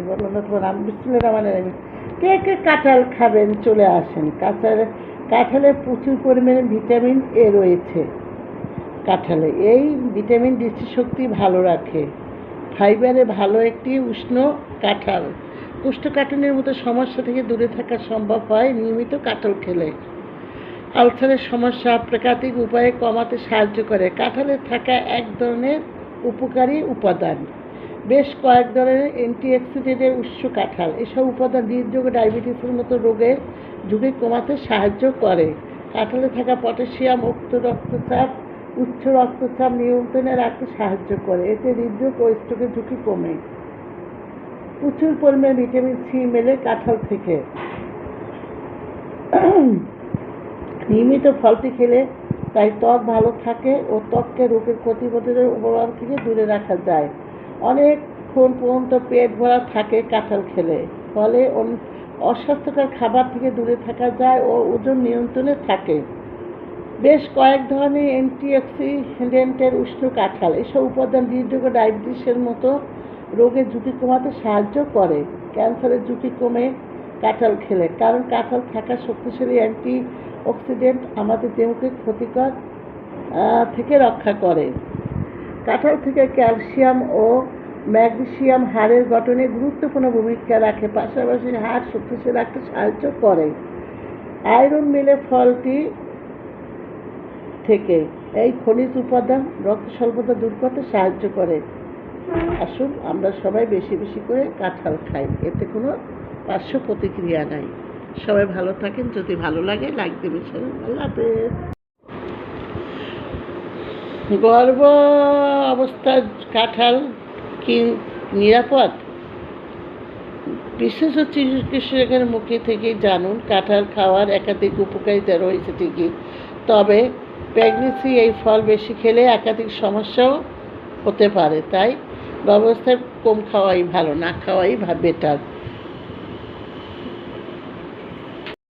বললো না তোমার নাম বিসমিল্লাহির রহমানির রহিম। কে কে কাঁঠাল খাবেন চলে আসেন। কাঁঠালে প্রচুর পরিমাণে ভিটামিন এ রয়েছে। কাঁঠালে এই ভিটামিন দৃষ্টিশক্তি ভালো রাখে। ফাইবারে ভালো একটি উষ্ণ কাঁঠাল। কোষ্ঠকাঠিন্যের মতো সমস্যা থেকে দূরে থাকা সম্ভব হয় নিয়মিত কাঁঠাল খেলে। আলসারের সমস্যা প্রাকৃতিক উপায়ে কমাতে সাহায্য করে। কাঁঠালে থাকা এক ধরনের উপকারী উপাদান। বেশ কয়েক ধরনের অ্যান্টিঅক্সিডেন্টের উৎস কাঁঠাল। এসব উপাদান হৃদরোগ ও ডায়াবেটিসের মতো রোগের ঝুঁকি কমাতে সাহায্য করে। কাঁঠালে থাকা পটাশিয়াম উচ্চ রক্তচাপ নিয়ন্ত্রণে রাখতে সাহায্য করে। এতে হৃদরোগ ও স্ট্রোকের ঝুঁকি কমে। প্রচুর পরিমাণে ভিটামিন সি মেলে কাঁঠাল থেকে। নিয়মিত ফলটি খেলে তাই ত্বক ভালো থাকে ও ত্বককে রোগের প্রতিরোধের প্রভাব থেকে দূরে রাখা যায়। অনেকক্ষণ পর্যন্ত পেট ভরা থাকে কাঁঠাল খেলে। ফলে অস্বাস্থ্যকর খাবার থেকে দূরে থাকা যায় ও ওজন নিয়ন্ত্রণে থাকে। বেশ কয়েক ধরনের অ্যান্টিঅক্সিডেন্টের উষ্ণ কাঁঠাল। এসব উপাদান হৃদরোগ ও ডায়াবেটিসের মতো রোগের ঝুঁকি কমাতে সাহায্য করে। ক্যান্সারের ঝুঁকি কমে কাঁঠাল খেলে, কারণ কাঁঠাল থাকা শক্তিশালী অ্যান্টিঅক্সিডেন্ট আমাদের দেহকে ক্ষতিকর থেকে রক্ষা করে। কাঁঠাল থেকে ক্যালসিয়াম ও ম্যাগনেসিয়াম হাড়ের গঠনে গুরুত্বপূর্ণ ভূমিকা রাখে, পাশাপাশি হাড় শক্তিশালী রাখতে সাহায্য করে। আয়রন মেলে ফলটি থেকে। এই খনিজ উপাদান রক্ত স্বল্পতা দূর করতে সাহায্য করে। আসুন আমরা সবাই বেশি বেশি করে কাঁঠাল খাই, এতে কোনো পার্শ্ব প্রতিক্রিয়া নাই। সবাই ভালো থাকেন। যদি ভালো লাগে লাইক দেবেন। আল্লাহ হাফেজ। গর্ভ অবস্থায় কাঁঠাল কি নিরাপদ? বিশেষ চিকিৎসকের মুখে থেকেই জানুন। কাঁঠাল খাওয়ার একাধিক উপকারিতা রয়েছে ঠিকই, তবে প্রেগনেন্সি এই ফল বেশি খেলে একাধিক সমস্যাও হতে পারে। তাই গর্ভাবস্থায় কম খাওয়াই ভালো, না খাওয়াই বেটার।